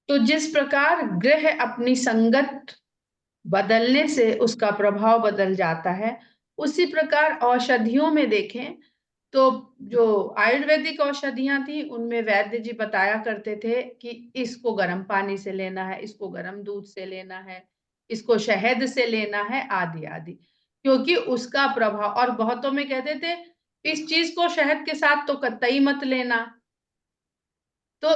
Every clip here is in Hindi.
तो जिस प्रकार ग्रह अपनी संगत बदलने से उसका प्रभाव बदल जाता है, उसी प्रकार औषधियों में देखें तो जो आयुर्वेदिक औषधियां थी उनमें वैद्य जी बताया करते थे कि इसको गर्म पानी से लेना है, इसको गर्म दूध से लेना है, इसको शहद से लेना है, आदि आदि। क्योंकि उसका प्रभाव, और बहुतों में कहते थे इस चीज को शहद के साथ तो कतई मत लेना। तो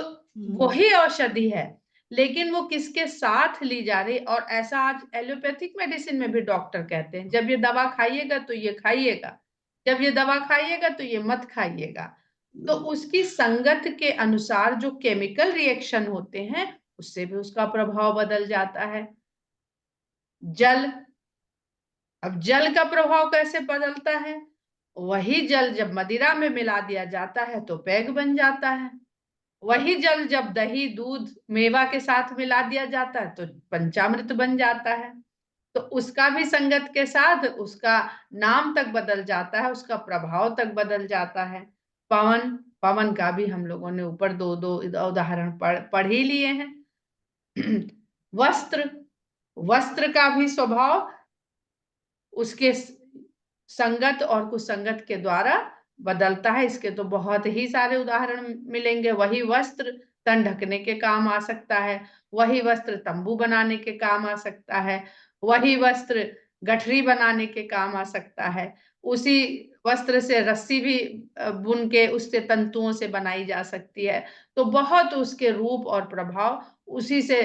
वही औषधि है, लेकिन वो किसके साथ ली जा रही। और ऐसा आज एलोपैथिक मेडिसिन में भी डॉक्टर कहते हैं जब ये दवा खाइएगा तो ये खाइएगा, जब ये दवा खाइएगा तो ये मत खाइएगा। तो उसकी संगत के अनुसार जो केमिकल रिएक्शन होते हैं उससे भी उसका प्रभाव बदल जाता है। जल, अब जल का प्रभाव कैसे बदलता है? वही जल जब मदिरा में मिला दिया जाता है तो पैग बन जाता है। वही जल जब दही दूध मेवा के साथ मिला दिया जाता है तो पंचामृत बन जाता है। तो उसका भी संगत के साथ उसका नाम तक बदल जाता है, उसका प्रभाव तक बदल जाता है। पवन, पवन का भी हम लोगों ने ऊपर दो दो उदाहरण पढ़ ही लिए हैं। वस्त्र, वस्त्र का भी स्वभाव उसके संगत और कुसंगत के द्वारा बदलता है। इसके तो बहुत ही सारे उदाहरण मिलेंगे। वही वस्त्र तन ढकने के काम आ सकता है, वही वस्त्र तंबू बनाने के काम आ सकता है, वही वस्त्र गठरी बनाने के काम आ सकता है। उसी वस्त्र से रस्सी भी बुन के उससे तंतुओं से बनाई जा सकती है। तो बहुत उसके रूप और प्रभाव उसी से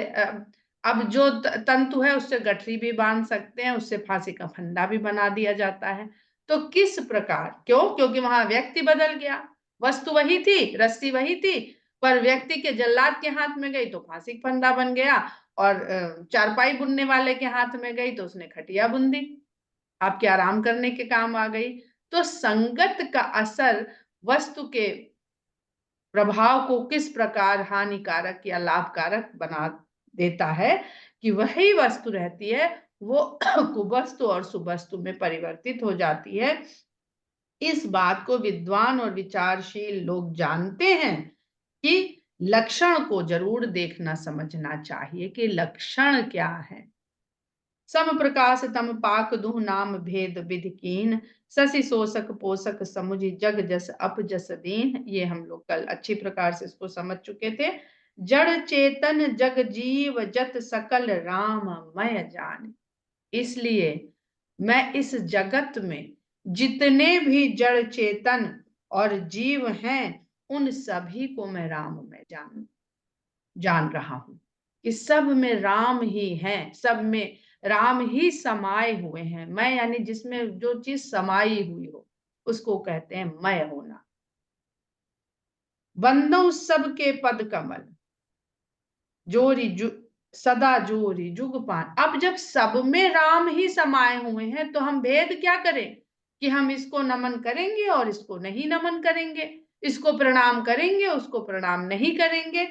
अब जो तंतु है उससे गठरी भी बांध सकते हैं, उससे फांसी का फंदा भी बना दिया जाता है। तो किस प्रकार, क्यों? क्योंकि वहां व्यक्ति बदल गया, वस्तु वही थी, रस्सी वही थी, पर व्यक्ति के जल्लाद के हाथ में गई तो फांसी का फंदा बन गया, और चारपाई बुनने वाले के हाथ में गई तो उसने खटिया बुन दी, आपके आराम करने के काम आ गई। तो संगत का असर वस्तु के प्रभाव को किस प्रकार हानिकारक या लाभकारक बना देता है कि वही वस्तु रहती है वो कुवस्तु और सुवस्तु में परिवर्तित हो जाती है। इस बात को विद्वान और विचारशील लोग जानते हैं कि लक्षण को जरूर देखना समझना चाहिए कि लक्षण क्या है। सम प्रकाश तम पाक दुह नाम भेद विधि कीन, शशि शोषक पोषक समुझ जग जस अप जस दीन। ये हम लोग कल अच्छी प्रकार से इसको समझ चुके थे। जड़ चेतन जग जीव जत सकल राम मय जान। इसलिए मैं इस जगत में जितने भी जड़ चेतन और जीव हैं उन सभी को मैं राम में जान रहा हूं कि सब में राम ही है, सब में राम ही समाये हुए हैं। मैं यानी जिसमें जो चीज समाई हुई हो उसको कहते हैं मय होना। बंदो सबके पद कमल जोरी सदा जोरी जुग पान। अब जब सब में राम ही समाये हुए हैं तो हम भेद क्या करें कि हम इसको नमन करेंगे और इसको नहीं नमन करेंगे, इसको प्रणाम करेंगे उसको प्रणाम नहीं करेंगे।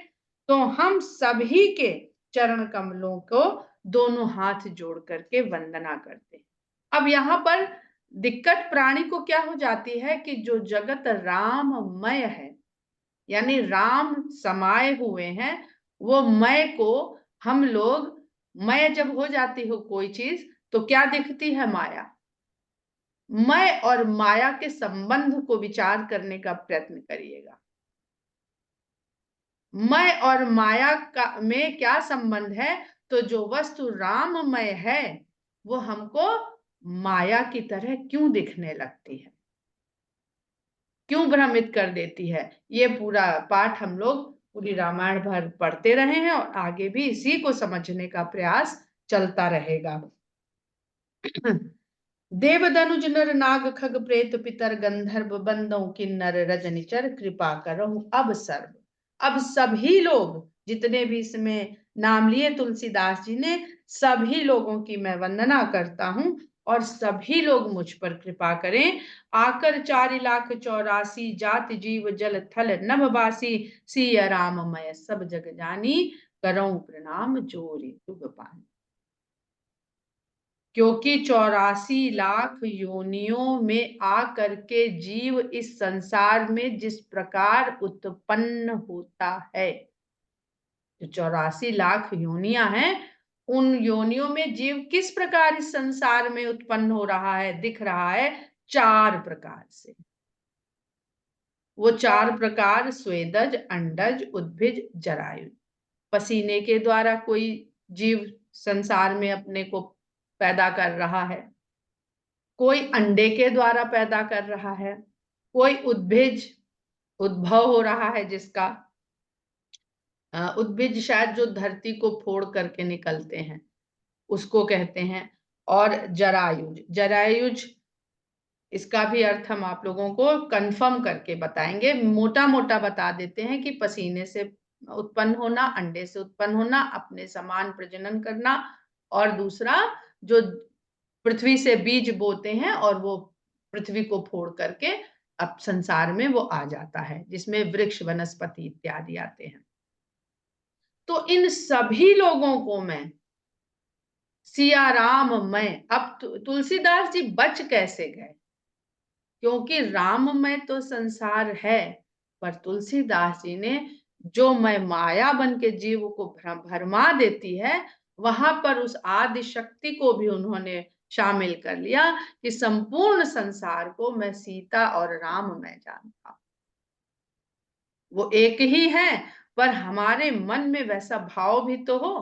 तो हम सभी के चरण कमलों को दोनों हाथ जोड़ करके वंदना करते हैं। अब यहाँ पर दिक्कत प्राणी को क्या हो जाती है कि जो जगत राममय है यानी राम समाये हुए हैं, वो मय को हम लोग, मय जब हो जाती हो कोई चीज तो क्या दिखती है? माया। मय और माया के संबंध को विचार करने का प्रयत्न करिएगा। मय और माया का में क्या संबंध है? तो जो वस्तु राममय है वो हमको माया की तरह क्यों दिखने लगती है, क्यों भ्रमित कर देती है? ये पूरा पाठ हम लोग पूरी रामायण भर पढ़ते रहे हैं और आगे भी इसी को समझने का प्रयास चलता रहेगा। देव दनुज नर नाग खग प्रेत पितर गंधर्व बंदों किन्नर रजनिचर कृपा करो अब सर्व। अब सभी लोग जितने भी इसमें नाम लिए तुलसीदास जी ने, सभी लोगों की मैं वंदना करता हूं और सभी लोग मुझ पर कृपा करें। आकर 4,84,00,000 जात जीव जल थल नभवासी, सिया राममय सब जग जानी, करऊं प्रणाम जोरी जुग पानी। क्योंकि 84 लाख योनियों में आकर के जीव इस संसार में जिस प्रकार उत्पन्न होता है, जो 84 लाख योनियां हैं, उन योनियों में जीव किस प्रकार इस संसार में उत्पन्न हो रहा है, दिख रहा है? 4 प्रकार से। वो 4 प्रकार स्वेदज, अंडज, उद्भिज, जरायुज। पसीने के द्वारा कोई जीव संसार में अपने को पैदा कर रहा है, कोई अंडे के द्वारा पैदा कर रहा है, कोई उद्भिज उद्भव हो रहा है जिसका उद्भिज शायद जो धरती को फोड़ करके निकलते हैं उसको कहते हैं। और जरायुज, जरायुज इसका भी अर्थ हम आप लोगों को कंफर्म करके बताएंगे, मोटा मोटा बता देते हैं कि पसीने से उत्पन्न होना, अंडे से उत्पन्न होना, अपने समान प्रजनन करना, और दूसरा जो पृथ्वी से बीज बोते हैं और वो पृथ्वी को फोड़ करके अब संसार में वो आ जाता है, जिसमें वृक्ष, वनस्पति इत्यादि आते हैं। तो इन सभी लोगों को मैं सिया राम मैं, अब तुलसीदास जी बच कैसे गए? क्योंकि राममय तो संसार है, पर तुलसीदास जी ने जो मैं माया बन के जीव को भरमा देती है, वहां पर उस आदि शक्ति को भी उन्होंने शामिल कर लिया कि संपूर्ण संसार को मैं सीता और राम में जानता हूं। वो एक ही है, पर हमारे मन में वैसा भाव भी तो हो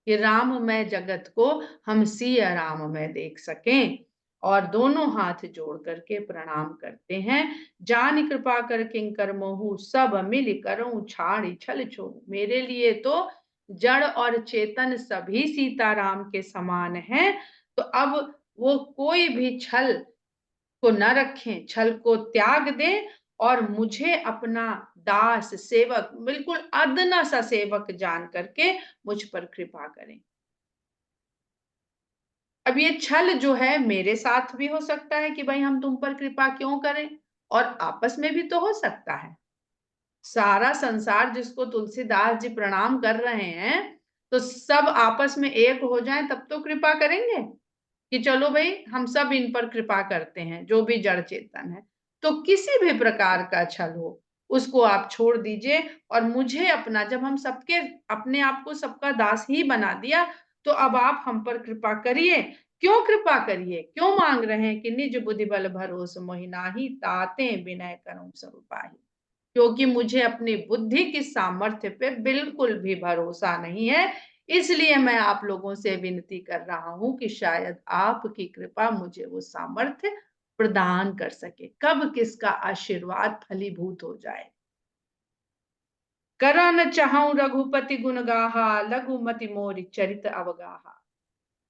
कि राममय जगत को हम सिया राम में देख सकें। और दोनों हाथ जोड़ करके प्रणाम करते हैं। जान कृपा कर किंकर मोहू, सब मिल करऊं छाड़ी छल छो। मेरे लिए तो जड़ और चेतन सभी सीताराम के समान हैं, तो अब वो कोई भी छल को न रखें, छल को त्याग दें और मुझे अपना दास, सेवक, बिल्कुल अदना सा सेवक जान करके मुझ पर कृपा करें। अब ये छल जो है मेरे साथ भी हो सकता है कि भाई हम तुम पर कृपा क्यों करें, और आपस में भी तो हो सकता है। सारा संसार जिसको तुलसीदास जी प्रणाम कर रहे हैं, तो सब आपस में एक हो जाएं तब तो कृपा करेंगे कि चलो भाई हम सब इन पर कृपा करते हैं, जो भी जड़ चेतन है। तो किसी भी प्रकार का छल हो उसको आप छोड़ दीजिए और मुझे अपना, जब हम सबके अपने आप को सबका दास ही बना दिया, तो अब आप हम पर कृपा करिए। क्यों कृपा करिए, क्यों मांग रहे हैं कि निज बुद्धि बल भरोस मोहि नाहि, ताते विनय करूं सब पाहि। क्योंकि मुझे अपनी बुद्धि की सामर्थ्य पे बिल्कुल भी भरोसा नहीं है, इसलिए मैं आप लोगों से विनती कर रहा हूं कि शायद आपकी कृपा मुझे वो सामर्थ्य प्रदान कर सके। कब किसका आशीर्वाद फलीभूत हो जाए। करन चाहूं रघुपति गुण गाहा, लघुमति मोरि चरित अवगाहा।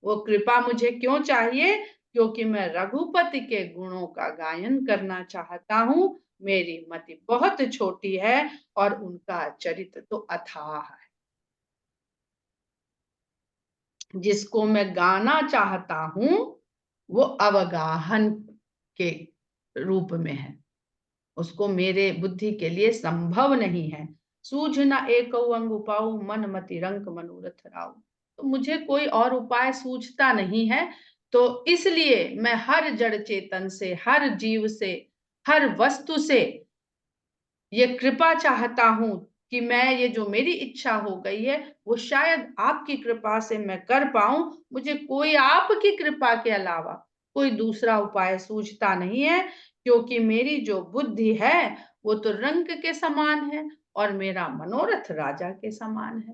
वो कृपा मुझे क्यों चाहिए? क्योंकि मैं रघुपति के गुणों का गायन करना चाहता हूं। मेरी मति बहुत छोटी है और उनका चरित्र तो अथाह है। जिसको मैं गाना चाहता हूं वो अवगाहन के रूप में है, उसको मेरे बुद्धि के लिए संभव नहीं है। सूझ न एक अंग उपाऊ, मन मति रंक मनोरथ राऊ। तो मुझे कोई और उपाय सूझता नहीं है, तो इसलिए मैं हर जड़ चेतन से, हर जीव से, हर वस्तु से ये कृपा चाहता हूं कि मैं, ये जो मेरी इच्छा हो गई है वो शायद आपकी कृपा से मैं कर पाऊं। मुझे कोई आपकी कृपा के अलावा कोई दूसरा उपाय सूझता नहीं है, क्योंकि मेरी जो बुद्धि है वो तो रंक के समान है और मेरा मनोरथ राजा के समान है।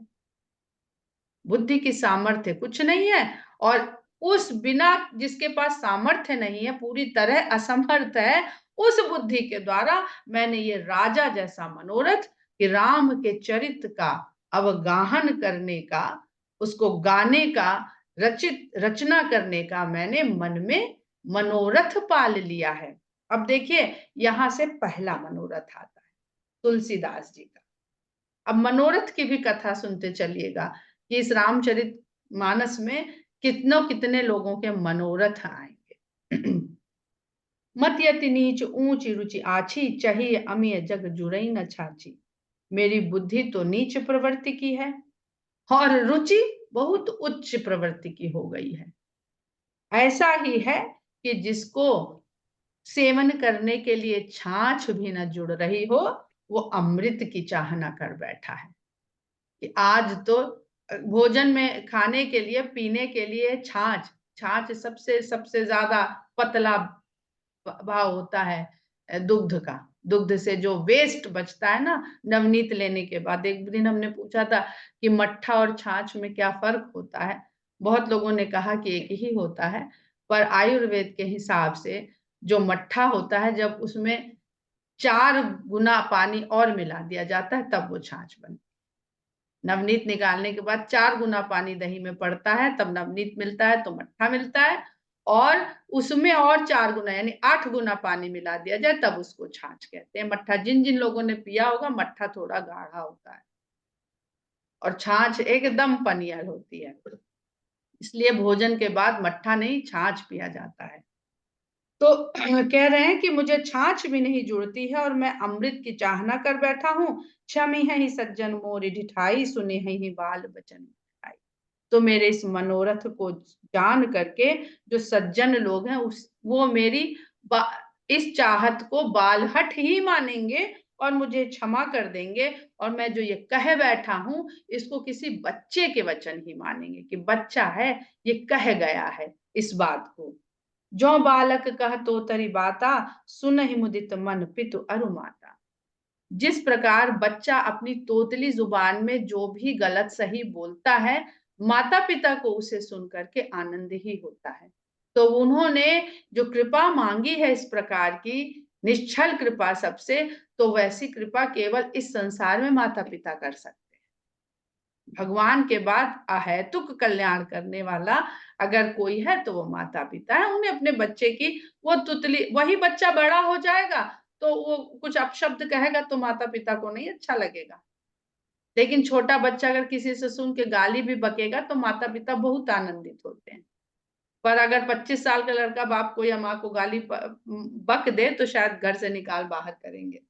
बुद्धि की सामर्थ्य कुछ नहीं है, और उस बिना, जिसके पास सामर्थ्य नहीं है, पूरी तरह असमर्थ है, उस बुद्धि के द्वारा मैंने ये राजा जैसा मनोरथ कि राम के चरित्र का अवगाहन करने का, उसको गाने का, रचना करने का मैंने मन में मनोरथ पाल लिया है। अब देखिए, यहां से पहला मनोरथ आता है तुलसीदास जी का। अब मनोरथ की भी कथा सुनते चलिएगा कि इस रामचरित मानस में कितने लोगों के मनोरथ आएंगे। मत यति नीच ऊंची रुचि आछी, चाहिए अमीय जग जुड़ई न छाछी। मेरी बुद्धि तो नीच प्रवृत्ति की है और रुचि बहुत उच्च प्रवृत्ति की हो गई है। ऐसा ही है कि जिसको सेवन करने के लिए छाछ भी न जुड़ रही हो, वो अमृत की चाहना कर बैठा है। कि आज तो भोजन में खाने के लिए, पीने के लिए छाछ, छाछ सबसे सबसे ज़्यादा पतला भाव होता है दुग्ध का। दुग्ध से जो वेस्ट बचता है ना नवनीत लेने के बाद, एक दिन हमने पूछा था कि मट्ठा और छाछ में क्या फ़र्क होता है? बहुत लोगों ने कहा कि एक ही होता है, पर आयुर्वेद के हिसाब से जो मट्ठा होता है जब उसमें 4 गुना पानी और मिला दिया जाता है तब वो छाछ बनती है। नवनीत निकालने के बाद 4 गुना पानी दही में पड़ता है, तब नवनीत मिलता है, तो मट्ठा मिलता है और उसमें और 4 गुना यानी 8 गुना पानी मिला दिया जाए, तब उसको छाछ कहते हैं। मट्ठा जिन-जिन लोगों ने पिया होगा, मट्ठा थोड़ा गाढ़ा होता है और छाछ एकदम पनियल होती है। इसलिए भोजन के बाद मट्ठा नहीं, छाछ पिया जाता है। तो कह रहे हैं कि मुझे छाछ भी नहीं जुड़ती है और मैं अमृत की चाहना कर बैठा हूँ। क्षमी है ही सज्जन मोरी ढिठाई, सुने हैं ही बाल बचन ढिठाई। तो मेरे इस मनोरथ को जान करके जो सज्जन लोग हैं उस वो मेरी बा इस चाहत को बालहठ ही मानेंगे और मुझे क्षमा कर देंगे और मैं जो ये कह बैठा हूँ, इसको किसी बच्चे के वचन ही मानेंगे कि बच्चा है, ये कह गया है इस बात को। ज्यों बालक कहतो तरि बाता, सुनहि मुदित मन पितु अरु माता। जिस प्रकार बच्चा अपनी तोतली जुबान में जो भी गलत सही बोलता है, माता-पिता को उसे सुन कर के आनंद ही होता है। तो उन्होंने जो कृपा माँगी है इस प्रकार की निश्छल कृपा सबसे, तो वैसी कृपा केवल इस संसार में माता-पिता कर सकते हैं। भगवान के बाद अहेतुक कल्याण करने वाला अगर कोई है तो वो माता-पिता है। उन्हें अपने बच्चे की वो तुतली वही बच्चा बड़ा हो जाएगा तो वो कुछ अपशब्द कहेगा तो माता-पिता को नहीं अच्छा लगेगा। लेकिन छोटा बच्चा अगर किसी से सुन के गाली भी बकेगा तो माता-पिता बहुत आनंदित होते हैं। पर अगर 25 साल का लड़का बाप को या माँ को बक दे तो शायद घर से निकाल बाहर करेंगे।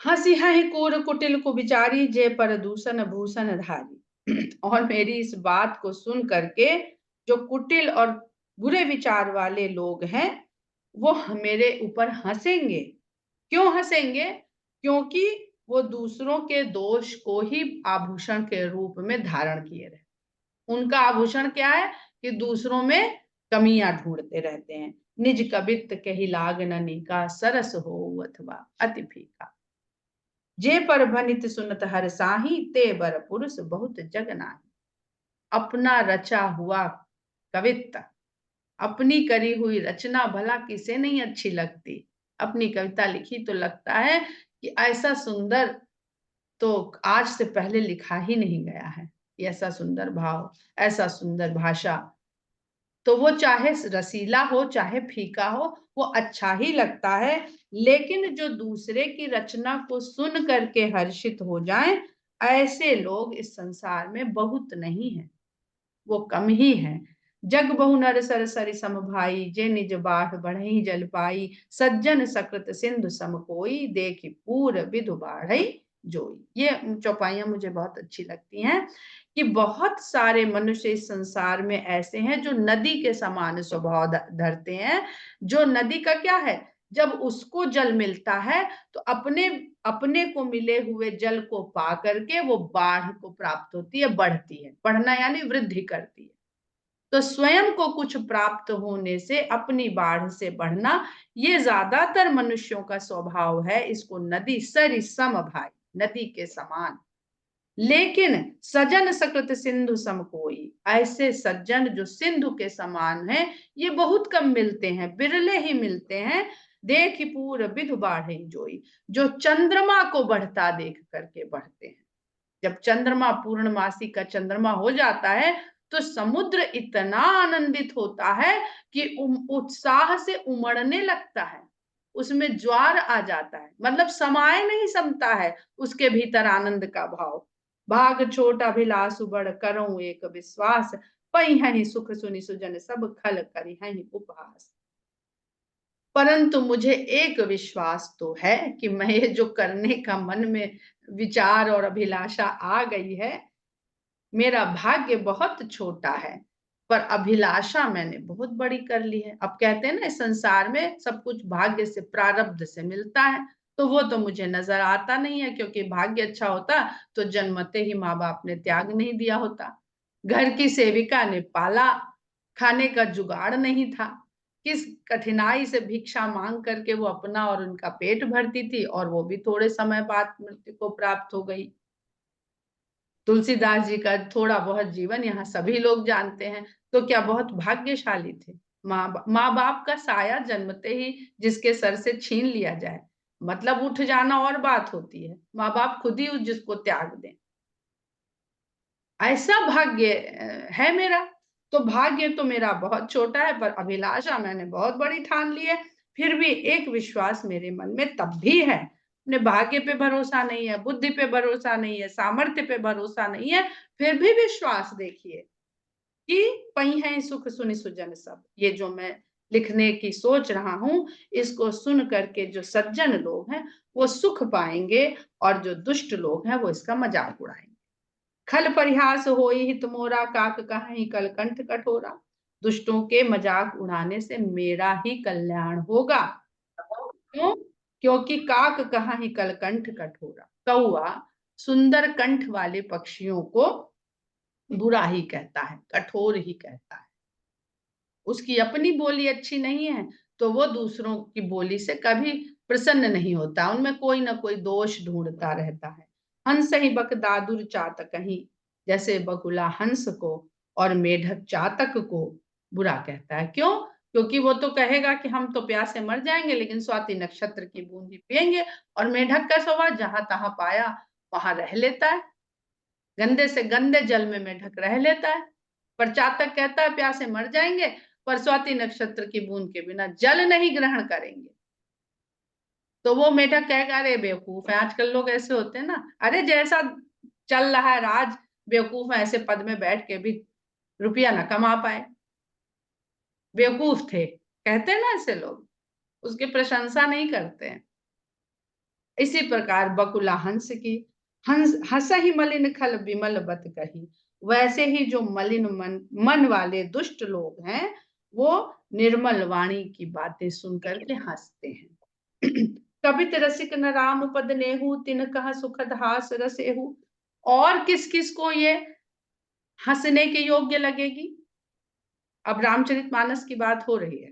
हँसी हैं कूर कुटिल कुबिचारी जे पर दूषण भूषण धारी। और मेरी इस बात को सुन करके जो कुटिल और बुरे विचार वाले लोग हैं, वो मेरे ऊपर हँसेंगे। क्यों हँसेंगे? क्योंकि वो दूसरों के दोष को ही आभूषण के रूप में धारण किए रहते। उनका आभूषण क्या है कि दूसरों में कमियाँ ढूँढते रहते हैं। निज कबित्त कहि लाग न नीका, सरस होऊ अथवा अति फीका। जे पर भनित सुनत हर साही, ते बर पुरुष बहुत जग नाही। अपना रचा हुआ कवित्त, अपनी करी हुई रचना भला किसे नहीं अच्छी लगती। अपनी कविता लिखी तो लगता है कि ऐसा सुंदर तो आज से पहले लिखा ही नहीं गया है। ऐसा सुंदर भाव, ऐसा सुंदर भाषा। तो वो चाहे रसीला हो, चाहे फीका हो, वो अच्छा ही लगता है। लेकिन जो दूसरे की रचना को सुन करके हर्षित हो जाएँ, ऐसे लोग इस संसार में बहुत नहीं हैं, वो कम ही हैं। जग बहु नर सर सरि सम भाई, जे निज बाढ़ बढ़ई जल पाई। सज्जन सकृत सिंधु सम कोई, देखि पूर विधु बाढ़ई जोई। ये चौपाइयाँ मुझे बहुत अच्छी लगती हैं कि बहुत सारे मनुष्य इस संसार में ऐसे हैं जो नदी के समान स्वभाव धरते हैं। जो नदी का क्या है? जब उसको जल मिलता है तो अपने अपने को मिले हुए जल को पा करके वो बाढ़ को प्राप्त होती है, बढ़ती है। बढ़ना यानी वृद्धि करती है। तो स्वयं को कुछ प्राप्त होने से अपनी बाढ़ से बढ़ना, ये ज़्यादातर मनुष्यों का स्वभाव है। इसको नदी सरिसम भाई, नदी के समान। लेकिन सजन सकृत सिंधु सम कोई, ऐसे सज्जन जो सिंधु के समान हैं, ये बहुत कम मिलते हैं, बिरले ही मिलते हैं। देखि पूर विधु बाढ़ई जोई, जो चंद्रमा को बढ़ता देख करके बढ़ते हैं। जब चंद्रमा पूर्णमासी का चंद्रमा हो जाता है तो समुद्र इतना आनंदित होता है कि उत्साह से उमड़ने लगता है। उसमें ज्वार आ जाता है, मतलब समाये नहीं समता है उसके भीतर आनंद का भाव। भाग छोट अभिलाषु बड़ करऊं एक विश्वास, पई सुख सुनि सुजन सब खल करी उपहास। परंतु मुझे एक विश्वास तो है कि मैं ये जो करने का मन में विचार और अभिलाषा आ गई है, मेरा भाग्य बहुत छोटा है, पर अभिलाषा मैंने बहुत बड़ी कर ली है। अब कहते हैं ना इस संसार में सब कुछ भाग्य से प्रारब्ध से मिलता है। तो वो तो मुझे नजर आता नहीं है, क्योंकि भाग्य अच्छा होता तो जन्मते ही माँ बाप ने त्याग नहीं दिया होता, घर की सेविका ने पाला, खाने का जुगाड़ नहीं था, किस कठिनाई से भिक्षा मांग करके वो अपना और उनका पेट भरती थी, और वो भी थोड़े समय बाद मृत्यु को प्राप्त हो गई। तुलसीदास जी का थोड़ा बहुत जीवन यहाँ सभी लोग जानते हैं, तो क्या बहुत भाग्यशाली थे। माँ बाप का साया जन्मते ही जिसके सर से छीन लिया जाए, मतलब उठ जाना और बात होती है, माँ बाप खुद ही जिसको त्याग दें, ऐसा भाग्य है मेरा। तो भाग्य तो मेरा बहुत छोटा है, पर अभिलाषा मैंने बहुत बड़ी ठान ली है। फिर भी एक विश्वास मेरे मन में तब भी है, अपने भाग्य पे भरोसा नहीं है, बुद्धि पे भरोसा नहीं है, सामर्थ्य पे भरोसा नहीं है, फिर भी विश्वास देखिए कि पई है सुख सुनि सुजन सब। ये जो मैं लिखने की सोच रहा हूं, इसको सुन करके जो सज्जन लोग हैं वो सुख पाएंगे, और जो दुष्ट लोग हैं वो इसका मजाक उड़ाएंगे। खल परिहास होई हित मोरा, काक कहाई कलकंठ कठोरा। दुष्टों के मजाक उड़ाने से मेरा ही कल्याण होगा। क्यों? क्योंकि काक कहाई कलकंठ कठोरा, कौआ सुंदर कंठ वाले पक्षियों को बुरा ही कहता है, कठोर ही कहता है। उसकी अपनी बोली अच्छी नहीं है तो वो दूसरों की बोली से कभी प्रसन्न नहीं होता, उनमें कोई ना कोई दोष ढूंढता रहता है। हंस ही बक दादुर चातक कहीं, जैसे बगुला हंस को और मेढक चातक को बुरा कहता है। क्यों? क्योंकि वो तो कहेगा कि हम तो प्यासे मर जाएंगे, लेकिन स्वाति नक्षत्र की बूंद ही पियेंगे। और मेढक का स्वभाव जहां तहां पाया वहां रह लेता है, गंदे से गंदे जल में मेढक रह लेता है। पर चातक कहता है प्यासे मर जाएंगे, पर स्वाति नक्षत्र की बूंद के बिना जल नहीं ग्रहण करेंगे। तो वो मेढक कहेगा अरे बेवकूफ है, आजकल लोग ऐसे होते हैं ना, अरे जैसा चल रहा है राज, बेवकूफ है, ऐसे पद में बैठ के भी रुपया ना कमा पाए, बेवकूफ थे, कहते हैं ना ऐसे लोग, उसकी प्रशंसा नहीं करते हैं। इसी प्रकार बकुला हंस की, हंस हंस ही मलिन खल विमल बत कही, वैसे ही जो मलिन मन वाले दुष्ट लोग हैं वो निर्मल वाणी की बातें सुन करके हंसते हैं। कवित रसिक न राम पद नेहू, तिन कहा सुखद हास रसेहू। और किस किस को ये हंसने के योग्य लगेगी? अब रामचरितमानस की बात हो रही है।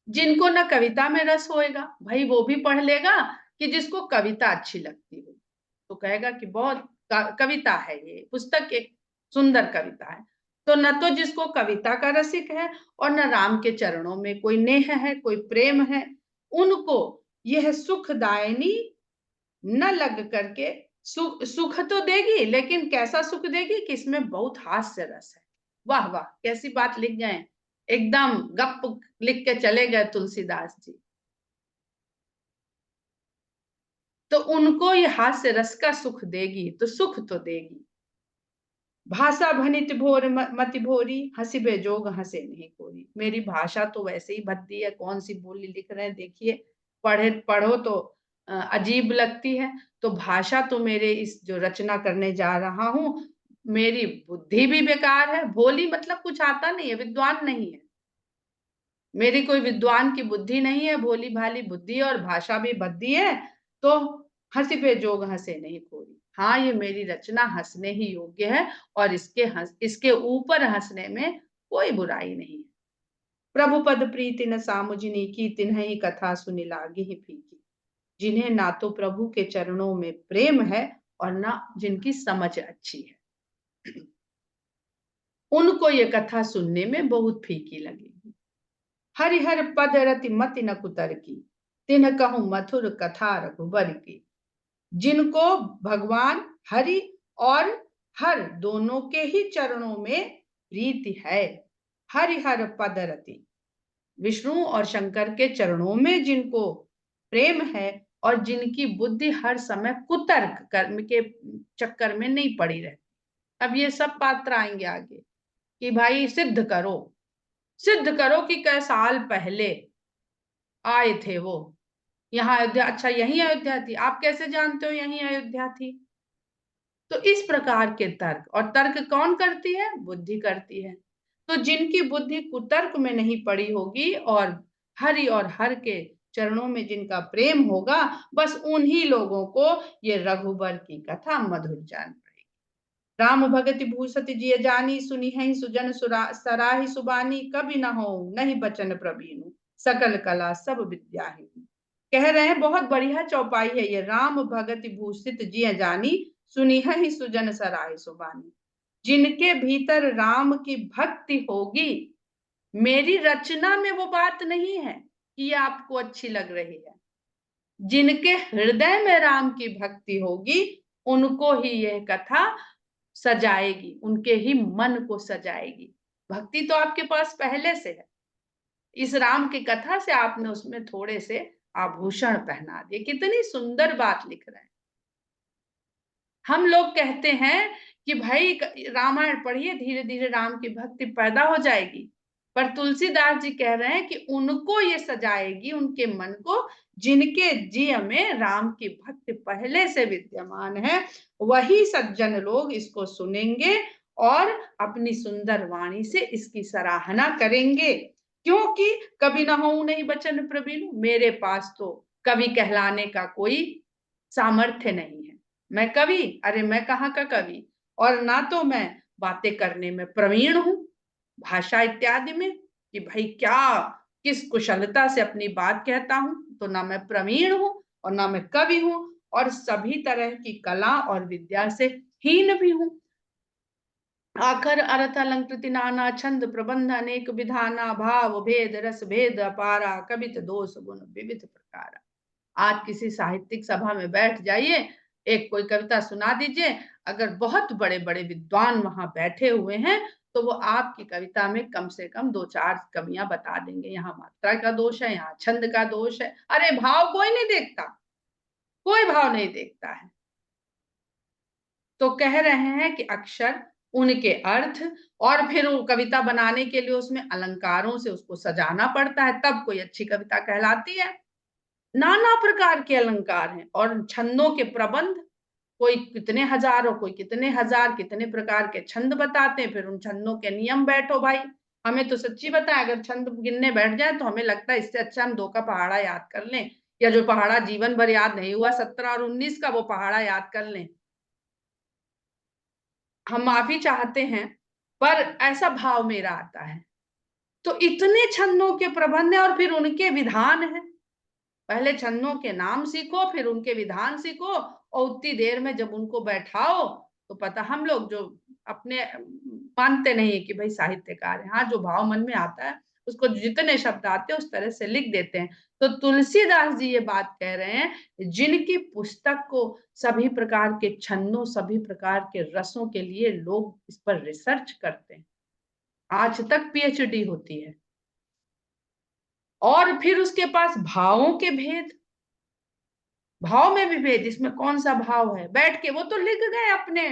जिनको ना कविता में रस होएगा, भाई वो भी पढ़ लेगा, कि जिसको कविता अच्छी लगती हो तो कहेगा कि बहुत कविता है, ये पुस्तक एक सुंदर कविता है। तो न तो जिसको कविता का रसिक है और न राम के चरणों में कोई नेह है, कोई प्रेम है, उनको यह सुखदायनी न लग करके, सुख तो देगी, लेकिन कैसा सुख देगी कि इसमें बहुत हास्य रस है। वाह वाह, कैसी बात लिख गए, एकदम गप लिख के चले गए तुलसीदास जी। तो उनको ये हास्य रस का सुख देगी, तो सुख तो देगी। भाषा भनित भोर मति भोरी, हंसी बेजोग हंसे नहीं कोरी। मेरी भाषा तो वैसे ही भद्दी है, कौन सी बोली लिख रहे हैं देखिए, पढ़ो तो अजीब लगती है। तो भाषा तो मेरे इस जो रचना करने जा रहा हूं, मेरी बुद्धि भी बेकार है, भोली मतलब कुछ आता नहीं है, विद्वान नहीं है, मेरी कोई विद्वान की बुद्धि नहीं है, भोली भाली बुद्धि, और भाषा भी भद्दी है। तो हंसी पे जोग हंसे नहीं कोई। हाँ, ये मेरी रचना हंसने ही योग्य है, और इसके ऊपर हंसने में कोई बुराई नहीं है। प्रभु पद प्रीति न सामुजनी की, तिन्ह ही कथा सुनि लागी ही फीकी। जिन्हें ना तो प्रभु के चरणों में प्रेम है और ना जिनकी समझ अच्छी है, उनको ये कथा सुनने में बहुत फीकी लगेगी। हरिहर पद रति मति न कुतर की, तिन्ह कहूं मथुर कथा रघुबर की। जिनको भगवान हरि और हर दोनों के ही चरणों में प्रीति है, हरिहर पद रति, विष्णु और शंकर के चरणों में जिनको प्रेम है, और जिनकी बुद्धि हर समय कुतर्क कर्म के चक्कर में नहीं पड़ी रहती। अब ये सब पात्र आएंगे आगे कि भाई सिद्ध करो, सिद्ध करो कि कई साल पहले आए थे वो यहाँ अयोध्या, अच्छा यही अयोध्या थी, आप कैसे जानते हो यही अयोध्या थी? तो इस प्रकार के तर्क, और तर्क कौन करती है? बुद्धि करती है। तो जिनकी बुद्धि कुतर्क में नहीं पड़ी होगी और हरि और हर के चरणों में जिनका प्रेम होगा, बस उन्हीं लोगों को ये रघुबर की कथा मधुर जान पड़ेगी। राम भगति भूषति जिय जानी, सुनी है सुजन सराही सुबानी, कभी न हो नहीं बचन प्रवीणु, सकल कला सब विद्या ही। कह रहे हैं बहुत बढ़िया चौपाई है ये। राम भगति भूषित जिय जानी, सुनी है सुजन सराही सुबानी। जिनके भीतर राम की भक्ति होगी, मेरी रचना में वो बात नहीं है कि ये आपको अच्छी लग रही है। जिनके हृदय में राम की भक्ति होगी, उनको ही यह कथा सजाएगी, उनके ही मन को सजाएगी। भक्ति तो आपके पास पहले से है, इस राम की कथा से आपने उसमें थोड़े से आभूषण पहना दिए। कितनी सुंदर बात लिख रहे हैं। हम लोग कहते हैं कि भाई रामायण पढ़िए, धीरे धीरे राम की भक्ति पैदा हो जाएगी, पर तुलसीदास जी कह रहे हैं कि उनको ये सजाएगी, उनके मन को, जिनके जीव में राम की भक्ति पहले से विद्यमान है। वही सज्जन लोग इसको सुनेंगे और अपनी सुंदर वाणी से इसकी सराहना करेंगे। क्योंकि कभी ना हो नहीं बचन प्रवीण, मेरे पास तो कवि कहलाने का कोई सामर्थ्य नहीं है। मैं कवि, अरे मैं कहाँ का कवि, और ना तो मैं बातें करने में प्रवीण हूं, भाषा इत्यादि में, कि भाई क्या किस कुशलता से अपनी बात कहता हूं, तो ना मैं प्रवीण हूं और ना मैं कवि हूं, और सभी तरह की कला और विद्या से हीन भी हूं। आखर अर्थ अलंकृति नाना, छंद प्रबंध अनेक विधाना, भाव भेद रस भेद अपारा, कवित दोष गुण विविध प्रकारा। आज किसी साहित्यिक सभा में बैठ जाइए, एक कोई कविता सुना दीजिए, अगर बहुत बड़े बड़े विद्वान वहां बैठे हुए हैं, तो वो आपकी कविता में कम से कम 2-4 कमियां बता देंगे। यहाँ मात्रा का दोष है, यहाँ छंद का दोष है। अरे भाव कोई नहीं देखता, कोई भाव नहीं देखता है। तो कह रहे हैं कि अक्षर, उनके अर्थ, और फिर वो कविता बनाने के लिए उसमें अलंकारों से उसको सजाना पड़ता है, तब कोई अच्छी कविता कहलाती है। नाना प्रकार के अलंकार हैं और छंदों के प्रबंध, कोई कितने हजारों, कोई कितने हजार, कितने प्रकार के छंद बताते हैं। फिर उन छंदों के नियम बैठो भाई। हमें तो सच्ची बताएं, अगर छंद गिनने बैठ जाए तो हमें लगता है इससे अच्छा हम 2 का पहाड़ा याद कर लें, या जो पहाड़ा जीवन भर याद नहीं हुआ 17 और 19 का, वो पहाड़ा याद कर लें। हम माफी चाहते हैं, पर ऐसा भाव मेरा आता है। तो इतने छंदों के प्रबंध है और फिर उनके विधान है। पहले छंदों के नाम सीखो, फिर उनके विधान सीखो, और उतनी देर में जब उनको बैठाओ तो पता, हम लोग जो अपने मानते नहीं कि भाई साहित्यकार है, हाँ जो भाव मन में आता है उसको जितने शब्द आते हैं उस तरह से लिख देते हैं। तो तुलसीदास जी ये बात कह रहे हैं, जिनकी पुस्तक को सभी प्रकार के छंदों, सभी प्रकार के रसों के लिए लोग इस पर रिसर्च करते हैं, आज तक पीएचडी होती है, और फिर उसके पास भावों के भेद, भाव में भी भेद, इसमें कौन सा भाव है, बैठ के वो तो लिख गए अपने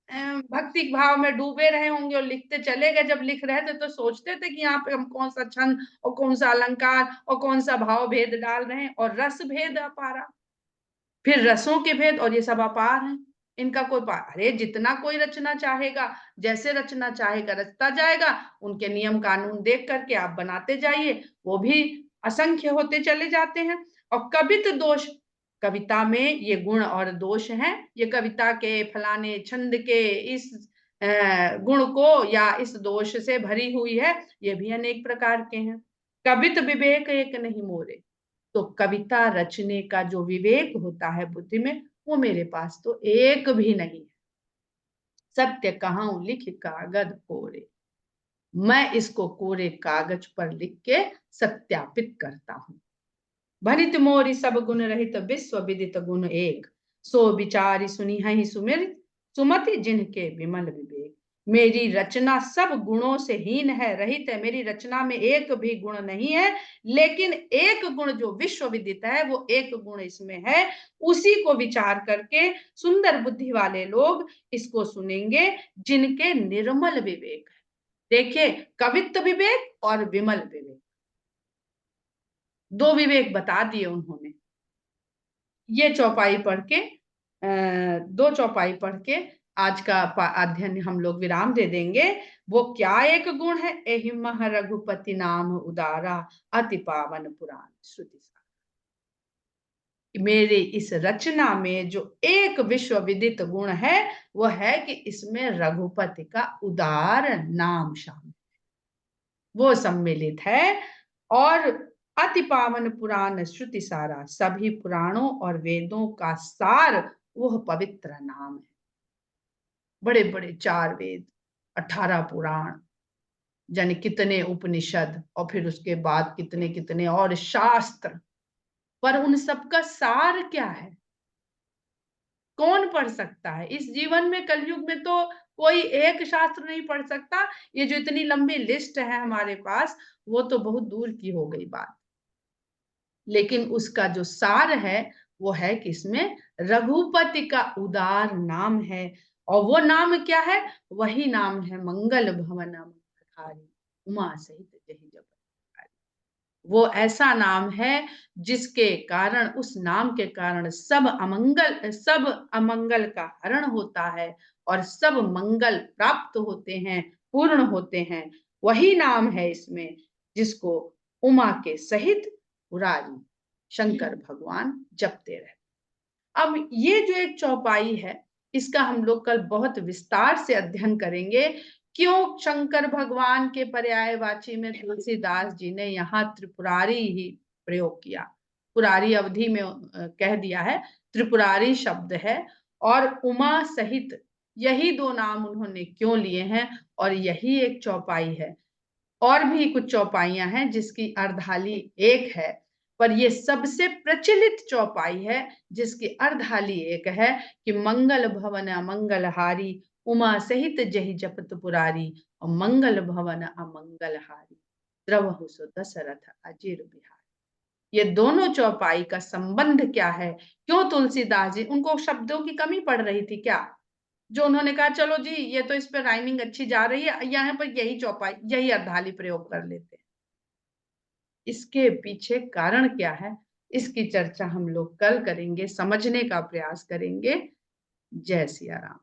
भक्ति भाव में डूबे रहे होंगे और लिखते चले गए। जब लिख रहे थे तो सोचते थे कि यहाँ पे हम कौन सा छंद और कौन सा अलंकार और कौन सा भाव भेद डाल रहे हैं, और रस भेद अपारा, फिर रसों के भेद, और ये सब अपार हैं, इनका कोई पार। अरे जितना कोई रचना चाहेगा, जैसे रचना चाहेगा रचता जाएगा, उनके नियम कानून देख करके आप बनाते जाइए, वो भी असंख्य होते चले जाते हैं। और कवित दोष, कविता में ये गुण और दोष हैं, ये कविता के फलाने छंद के इस गुण को या इस दोष से भरी हुई है, ये भी अनेक प्रकार के हैं। कवित विवेक एक नहीं मोरे, तो कविता रचने का जो विवेक होता है बुद्धि में, वो मेरे पास तो एक भी नहीं है। सत्य कहाऊं लिख कागज कोरे, मैं इसको कोरे कागज पर लिख के सत्यापित करता हूं। भनित मोरी सब गुण रहित, विश्व विदित गुण एक, सो विचारी सुनी है सुमिर, सुमति जिनके विमल विवेक। मेरी रचना सब गुणों से हीन है, रहित है, मेरी रचना में एक भी गुण नहीं है, लेकिन एक गुण जो विश्व विदित है, वो एक गुण इसमें है, उसी को विचार करके सुंदर बुद्धि वाले लोग इसको सुनेंगे, जिनके निर्मल विवेक है। देखिए, कवित्व विवेक और विमल विवेक, 2 विवेक बता दिए उन्होंने। ये चौपाई पढ़ के 2 चौपाई पढ़ के आज का अध्ययन हम लोग विराम दे देंगे। वो क्या एक गुण है, एहि मह रघुपति नाम उदारा, अति पावन पुराण श्रुति। मेरे इस रचना में जो एक विश्व विदित गुण है वह है कि इसमें रघुपति का उदार नाम शामिल, वो सम्मिलित है। और अति पावन पुराण श्रुति सारा, सभी पुराणों और वेदों का सार वह पवित्र नाम है। बड़े बड़े 4 वेद, 18 पुराण, यानी कितने उपनिषद, और फिर उसके बाद कितने कितने और शास्त्र, पर उन सबका सार क्या है? कौन पढ़ सकता है? इस जीवन में, कलयुग में तो कोई एक शास्त्र नहीं पढ़ सकता। ये जो इतनी लंबी लिस्ट है हमारे पास, वो तो बहुत दूर की हो गई बात। लेकिन उसका जो सार है वो है कि इसमें रघुपति का उदार नाम है। और वो नाम क्या है? वही नाम है मंगल भवन मंगलहारी, उमा सहित जहि जपत। वो ऐसा नाम है जिसके कारण, उस नाम के कारण सब अमंगल का हरण होता है और सब मंगल प्राप्त होते हैं, पूर्ण होते हैं। वही नाम है इसमें जिसको उमा के सहित मुरारी शंकर भगवान जपते रहे। अब ये जो एक चौपाई है, इसका हम लोग कल बहुत विस्तार से अध्ययन करेंगे। क्यों शंकर भगवान के पर्यायवाची में तुलसीदास जी ने यहाँ त्रिपुरारी ही प्रयोग किया? पुरारी अवधि में कह दिया है, त्रिपुरारी शब्द है। और उमा सहित, यही 2 नाम उन्होंने क्यों लिए हैं? और यही एक चौपाई है। और भी कुछ चौपाइयां हैं जिसकी अर्धाली एक है, पर ये सबसे प्रचलित चौपाई है जिसकी अर्धाली एक है कि मंगल भवन अमंगलहारी, उमा सहित जहि जपत पुरारी, और मंगल भवन अमंगलहारी, द्रवहु सो दशरथ अजीर बिहारी। ये दोनों चौपाई का संबंध क्या है? क्यों तुलसीदास जी, उनको शब्दों की कमी पड़ रही थी क्या, जो उन्होंने कहा चलो जी ये तो इस पे राइमिंग अच्छी जा रही है, यहाँ पर यही चौपाई, यही अर्धाली प्रयोग कर लेते हैं? इसके पीछे कारण क्या है, इसकी चर्चा हम लोग कल करेंगे, समझने का प्रयास करेंगे। जय सिया राम।